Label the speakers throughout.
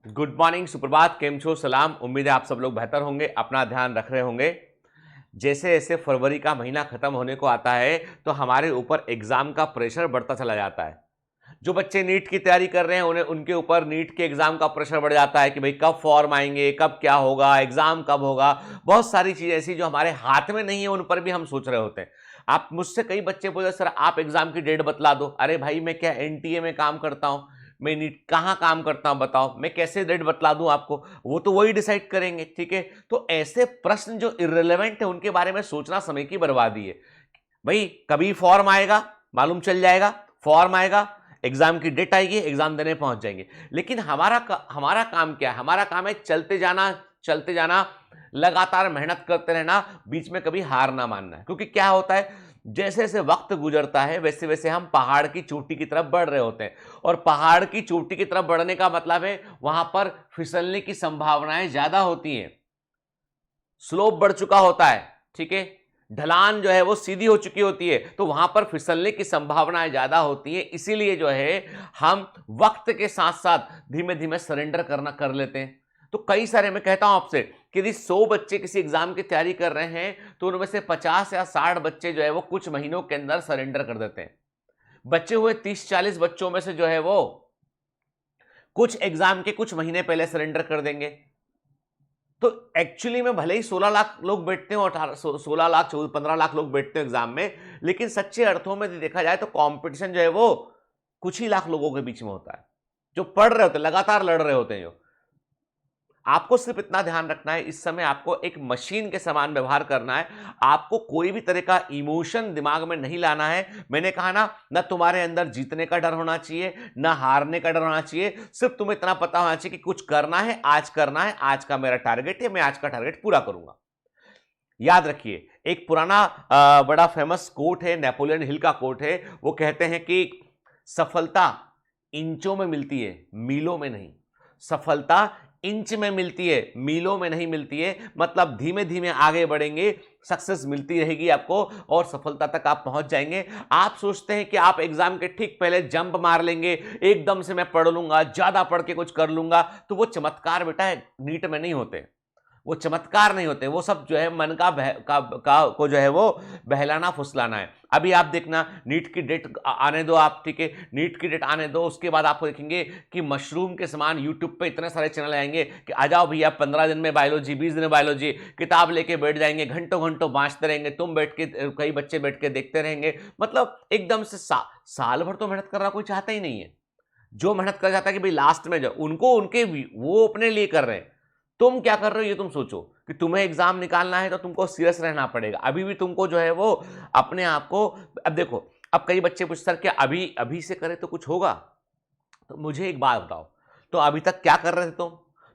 Speaker 1: Good morning, सुप्रभात, केम छो, सलाम। उम्मीद है आप सब लोग बेहतर होंगे, अपना ध्यान रख रहे होंगे। जैसे जैसे फरवरी का महीना खत्म होने को आता है तो हमारे ऊपर एग्जाम का प्रेशर बढ़ता चला जाता है। जो बच्चे नीट की तैयारी कर रहे हैं उन्हें उनके ऊपर नीट के एग्जाम का प्रेशर बढ़ जाता है कि भाई कब फॉर्म आएंगे, कब क्या होगा, एग्जाम कब होगा। बहुत सारी चीजें ऐसी जो हमारे हाथ में नहीं है उन पर भी हम सोच रहे होते हैं। आप मुझसे कई बच्चे बोले सर आप एग्जाम की डेट बतला दो। अरे भाई मैं क्या एनटीए में काम करता हूं, मैं नीट कहां काम करता हूं बताओ, मैं कैसे डेट बतला दूं आपको। वो तो वही डिसाइड करेंगे, ठीक है। तो ऐसे प्रश्न जो इर्रेलेवेंट है उनके बारे में सोचना समय की बर्बादी है। भाई कभी फॉर्म आएगा, मालूम चल जाएगा, फॉर्म आएगा, एग्जाम की डेट आएगी, एग्जाम देने पहुंच जाएंगे। लेकिन हमारा काम क्या है? हमारा काम है चलते जाना, लगातार मेहनत करते रहना, बीच में कभी हार ना मानना है। क्योंकि क्या होता है, जैसे जैसे वक्त गुजरता है वैसे वैसे हम पहाड़ की चोटी की तरफ बढ़ रहे होते हैं। और पहाड़ की चोटी की तरफ बढ़ने का मतलब है वहां पर फिसलने की संभावनाएं ज्यादा होती हैं। स्लोप बढ़ चुका होता है, ठीक है, ढलान जो है वो सीधी हो चुकी होती है, तो वहां पर फिसलने की संभावनाएं ज्यादा होती है। इसीलिए जो है हम वक्त के साथ साथ धीमे धीमे सरेंडर करना कर लेते हैं। तो कई सारे, मैं कहता हूं आपसे कि यदि 100 बच्चे किसी एग्जाम की तैयारी कर रहे हैं तो उनमें से 50 या 60 बच्चे जो है वो कुछ महीनों के अंदर सरेंडर कर देते हैं। बच्चे हुए 30-40 बच्चों में से जो है वो कुछ एग्जाम के कुछ महीने पहले सरेंडर कर देंगे। तो एक्चुअली में भले ही 16 लाख लोग बैठते हो, 16 लाख 15 लाख लोग बैठते हो एग्जाम में, लेकिन सच्चे अर्थों में देखा जाए तो कंपटीशन जो है वो कुछ ही लाख लोगों के बीच में होता है जो पढ़ रहे होते हैं, लगातार लड़ रहे होते हैं। जो आपको सिर्फ इतना ध्यान रखना है, इस समय आपको एक मशीन के समान व्यवहार करना है। आपको कोई भी तरह का इमोशन दिमाग में नहीं लाना है। मैंने कहा ना तुम्हारे अंदर जीतने का डर होना चाहिए, ना हारने का डर होना चाहिए। सिर्फ तुम्हें इतना पता होना चाहिए कि कुछ करना है, आज करना है, आज का मेरा टारगेट है, मैं आज का टारगेट पूरा करूंगा। याद रखिए, एक पुराना बड़ा फेमस कोट है, नेपोलियन हिल का कोट है। वो कहते हैं कि सफलता इंचों में मिलती है, मीलों में नहीं। सफलता इंच में मिलती है, मीलों में नहीं मिलती है। मतलब धीमे धीमे आगे बढ़ेंगे, सक्सेस मिलती रहेगी आपको और सफलता तक आप पहुंच जाएंगे। आप सोचते हैं कि आप एग्जाम के ठीक पहले जंप मार लेंगे, एकदम से मैं पढ़ लूंगा, ज्यादा पढ़ के कुछ कर लूंगा, तो वो चमत्कार बेटा है नीट में नहीं होते। वो चमत्कार नहीं होते, वो सब जो है मन को जो है वो बहलाना फुसलाना है। अभी आप देखना, नीट की डेट आने दो आप, ठीक है, नीट की डेट आने दो, उसके बाद आप देखेंगे कि मशरूम के समान यूट्यूब पे इतने सारे चैनल आएंगे कि आ जाओ भैया 15 दिन में बायोलॉजी, 20 दिन में बायोलॉजी, किताब लेके बैठ जाएंगे, घंटों घंटों बांचते रहेंगे, तुम बैठ के, कई बच्चे बैठ के देखते रहेंगे। मतलब एकदम से साल भर तो मेहनत करना कोई चाहता ही नहीं है। जो मेहनत कर जाता है कि भाई लास्ट में जो उनको उनके वो अपने लिए कर रहे हैं। तुम क्या कर रहे हो ये तुम सोचो कि तुम्हें एग्जाम निकालना है तो तुमको सीरियस रहना पड़ेगा। अभी भी तुमको जो है वो अपने आप को, अब देखो, अब कई बच्चे पूछते सर क्या अभी अभी से करे तो कुछ होगा? तो मुझे एक बात बताओ, तो अभी तक क्या कर रहे थे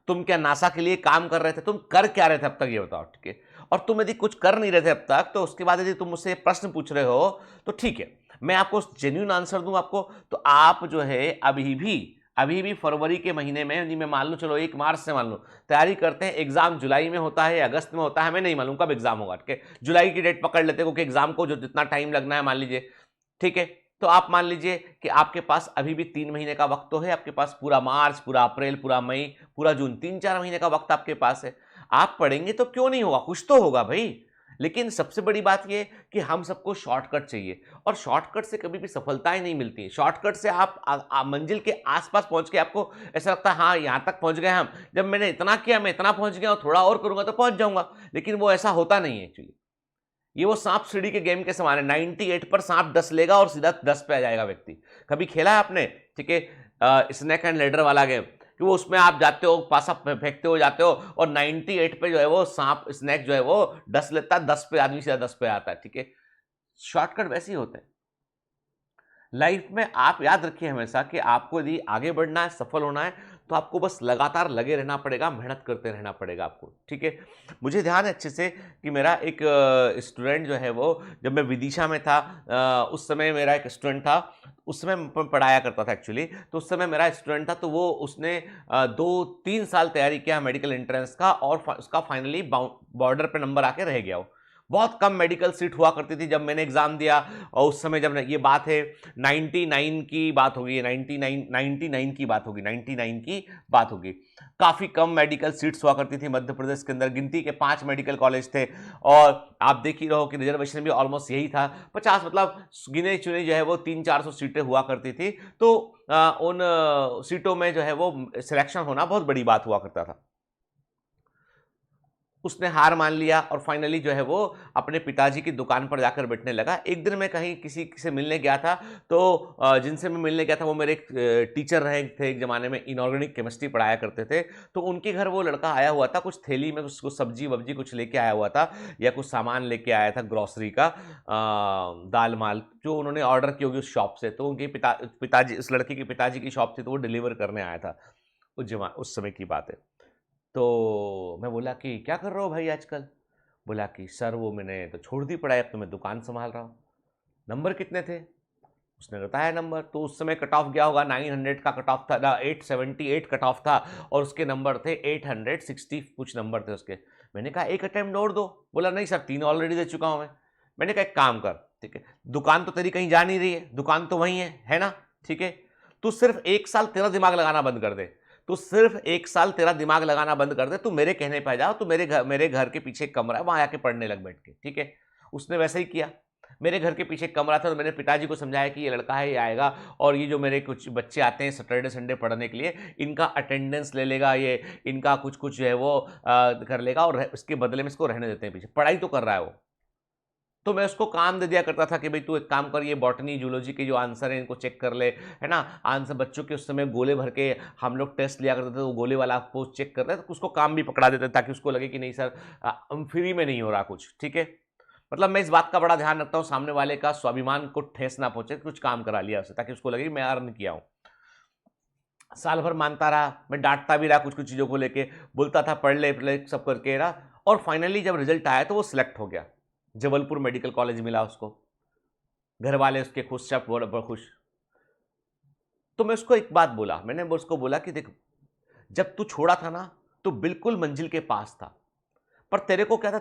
Speaker 1: तुम क्या नासा के लिए काम कर रहे थे? तुम कर क्या रहे थे अब तक ये बताओ, ठीक है। और तुम यदि कुछ कर नहीं रहे थे अब तक, तो उसके बाद यदि तुम मुझसे प्रश्न पूछ रहे हो तो ठीक है, मैं आपको जेन्युइन आंसर दूं आपको। तो आप जो है अभी भी फरवरी के महीने में, यदि मैं मान लूं, चलो 1 मार्च से मान लो, तैयारी करते हैं, एग्जाम जुलाई में होता है, अगस्त में होता है, हमें नहीं मालूम कब एग्जाम होगा, ठीक है। जुलाई की डेट पकड़ लेते हैं क्योंकि एग्जाम को जो जितना टाइम लगना है मान लीजिए, ठीक है। तो आप मान लीजिए कि आपके पास अभी भी 3 महीने का वक्त तो है, आपके पास पूरा मार्च, पूरा अप्रैल, पूरा मई, पूरा जून, 3-4 महीने का वक्त आपके पास है। आप पढ़ेंगे तो क्यों नहीं होगा, कुछ तो होगा भाई। लेकिन सबसे बड़ी बात यह कि हम सबको शॉर्टकट चाहिए, और शॉर्टकट से कभी भी सफलताएं नहीं मिलती है। शॉर्टकट से आप मंजिल के आसपास पहुंच के आपको ऐसा लगता है हाँ यहां तक पहुंच गए हम, जब मैंने इतना किया, मैं इतना पहुंच गया और थोड़ा और करूंगा तो पहुंच जाऊंगा। लेकिन वो ऐसा होता नहीं है एक्चुअली। ये वो सांप सीढ़ी के गेम के समान है, 98 पर सांप 10 लेगा और सीधा 10 पे आ जाएगा व्यक्ति। कभी खेला है आपने, ठीक है, स्नेक एंड लेडर वाला गेम, कि वो उसमें आप जाते हो, पासा फेंकते हो जाते हो, और 98 पे जो है वो सांप स्नेक जो है वो 10 लेता है, 10 पे आदमी सीधा 10 पे आता है, ठीक है। शॉर्टकट वैसे ही होते हैं लाइफ में। आप याद रखिए हमेशा कि आपको यदि आगे बढ़ना है, सफल होना है, तो आपको बस लगातार लगे रहना पड़ेगा, मेहनत करते रहना पड़ेगा आपको, ठीक है। मुझे ध्यान है अच्छे से कि मेरा एक स्टूडेंट जो है वो, जब मैं विदिशा में था, उस समय मेरा एक स्टूडेंट था, उस समय मैं पढ़ाया करता था एक्चुअली। तो उस समय मेरा स्टूडेंट था, तो वो उसने 2-3 साल तैयारी किया मेडिकल एंट्रेंस का, और उसका फाइनली बॉर्डर पे नंबर आके रह गया वो। बहुत कम मेडिकल सीट हुआ करती थी जब मैंने एग्जाम दिया। और उस समय जब ये बात है 99 की बात होगी, 99 की बात होगी, 99 की बात होगी। काफी कम मेडिकल सीट्स हुआ करती थी मध्य प्रदेश के अंदर, गिनती के 5 मेडिकल कॉलेज थे। और आप देख ही रहो कि रिजर्वेशन भी ऑलमोस्ट यही था 50, मतलब गिने चुने जो है वो 300-400 सीटें हुआ करती थी। तो उन सीटों में जो है वो सिलेक्शन होना बहुत बड़ी बात हुआ करता था। उसने हार मान लिया और फाइनली जो है वो अपने पिताजी की दुकान पर जाकर बैठने लगा। एक दिन मैं कहीं किसी से मिलने गया था, तो जिनसे मैं मिलने गया था वो मेरे एक टीचर रहे थे, एक ज़माने में इनऑर्गेनिक केमिस्ट्री पढ़ाया करते थे। तो उनके घर वो लड़का आया हुआ था, कुछ थैली में कुछ सब्जी वब्जी कुछ लेके आया हुआ था, या कुछ सामान लेके आया था ग्रॉसरी का, दाल माल जो उन्होंने ऑर्डर की होगी उस शॉप से। तो उनके पिताजी, उस लड़के के पिताजी की शॉप थी, तो वो डिलीवर करने आया था। उस समय की बात है। तो मैं बोला कि क्या कर रहे हो भाई आजकल? बोला कि सर वो मैंने तो छोड़ दी पढ़ाई, अब तो मैं दुकान संभाल रहा हूँ। नंबर कितने थे? उसने बताया नंबर। तो उस समय कट ऑफ गया होगा, 900 का कट ऑफ था, 878 कट ऑफ था, और उसके नंबर थे 860 कुछ नंबर थे उसके। मैंने कहा एक अटेम्प्ट और दो। बोला नहीं सर 3 ऑलरेडी दे चुका हूँ मैं। मैंने कहा एक काम कर, ठीक है, दुकान तो तेरी कहीं जा नहीं रही है, दुकान तो वहीं है ना, ठीक है, तू सिर्फ 1 साल तेरा दिमाग लगाना बंद कर दे। तू सिर्फ 1 साल तेरा दिमाग लगाना बंद कर दे, तू मेरे कहने पे जाओ, तू मेरे घर के पीछे एक कमरा है, वहां आके पढ़ने लग बैठ के, ठीक है। उसने वैसे ही किया। मेरे घर के पीछे एक कमरा था, तो मैंने पिताजी को समझाया कि ये लड़का है, ये आएगा और ये जो मेरे कुछ बच्चे आते हैं सैटरडे संडे पढ़ने के लिए, इनका अटेंडेंस ले लेगा, ये इनका कुछ कुछ जो है वो कर लेगा, और इसके बदले में इसको रहने देते हैं पीछे, पढ़ाई तो कर रहा है वो। तो मैं उसको काम दे दिया करता था कि भाई तू एक काम कर, ये बॉटनी जूलॉजी के जो आंसर है इनको चेक कर ले, है ना। आंसर बच्चों के उस समय गोले भर के हम लोग टेस्ट लिया करते थे, तो गोले वाला आपको चेक कर रहे, तो उसको काम भी पकड़ा देते ताकि उसको लगे कि नहीं सर फ्री में नहीं हो रहा कुछ, ठीक है। मतलब मैं इस बात का बड़ा ध्यान रखता हूँ सामने वाले का स्वाभिमान को ठेस ना पहुंचे, कुछ काम करा लिया उसे ताकि उसको लगे कि मैं अर्न किया हूँ। साल भर मानता रहा, मैं डांटता भी रहा कुछ कुछ चीज़ों को लेके, बोलता था पढ़ ले सब करके रहा। और फाइनली जब रिजल्ट आया तो वो सिलेक्ट हो गया, जबलपुर मेडिकल कॉलेज मिला उसको, घर वाले उसके खुश, सब बड़ा खुश। तो मैं उसको एक बात बोला, मैंने उसको बोला कि देख, जब तू छोड़ा था ना तो बिल्कुल मंजिल के पास था, पर तेरे को क्या था,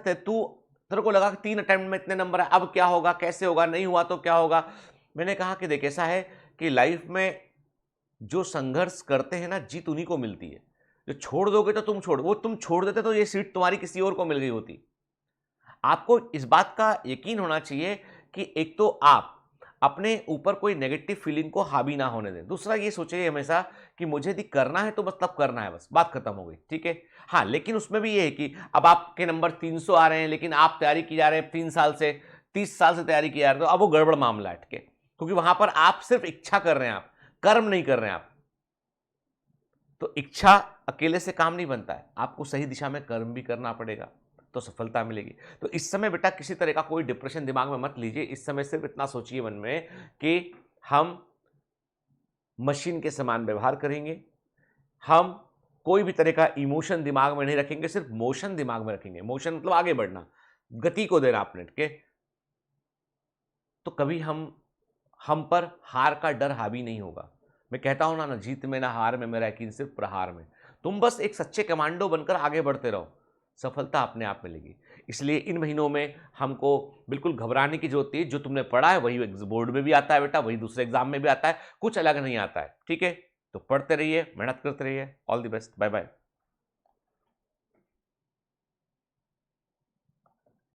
Speaker 1: तेरे को लगा कि 3 अटेम्प्ट में इतने नंबर है, अब क्या होगा, कैसे होगा, नहीं हुआ तो क्या होगा। मैंने कहा कि देख ऐसा है कि लाइफ में जो संघर्ष करते हैं ना, जीत उन्हीं को मिलती है। जो छोड़ दोगे तो तुम छोड़ देते तो ये सीट तुम्हारी किसी और को मिल गई होती। आपको इस बात का यकीन होना चाहिए कि एक तो आप अपने ऊपर कोई नेगेटिव फीलिंग को हावी ना होने दें। दूसरा ये सोचिए हमेशा कि मुझे यदि करना है तो मतलब करना है, बस बात खत्म हो गई, ठीक है। हाँ, लेकिन उसमें भी ये है कि अब आपके नंबर 300 आ रहे हैं, लेकिन आप तैयारी की जा रहे हैं 3 साल से, 30 साल से तैयारी की जा रहे हो, तो अब वो गड़बड़ मामला है, ठीक है। क्योंकि वहां पर आप सिर्फ इच्छा कर रहे हैं, आप कर्म नहीं कर रहे हैं आप। तो इच्छा अकेले से काम नहीं बनता है, आपको सही दिशा में कर्म भी करना पड़ेगा, तो सफलता मिलेगी। तो इस समय बेटा किसी तरह का कोई डिप्रेशन दिमाग में मत लीजिए। इस समय सिर्फ इतना सोचिए मन में कि हम मशीन के समान व्यवहार करेंगे, हम कोई भी तरह का इमोशन दिमाग में नहीं रखेंगे, सिर्फ मोशन दिमाग में रखेंगे। मोशन मतलब आगे बढ़ना, गति को देना अपने, ठीक है। तो कभी हम पर हार का डर हावी नहीं होगा। मैं कहता हूं ना जीत में ना हार में, मेरा यकीन सिर्फ प्रहार में। तुम बस एक सच्चे कमांडो बनकर आगे बढ़ते रहो, सफलता अपने आप मिलेगी। इसलिए इन महीनों में हमको बिल्कुल घबराने की जरूरत नहीं है। जो तुमने पढ़ा है वही बोर्ड में भी आता है बेटा, वही दूसरे एग्जाम में भी आता है, कुछ अलग नहीं आता है, ठीक है। तो पढ़ते रहिए, मेहनत करते रहिए। All the best, bye bye.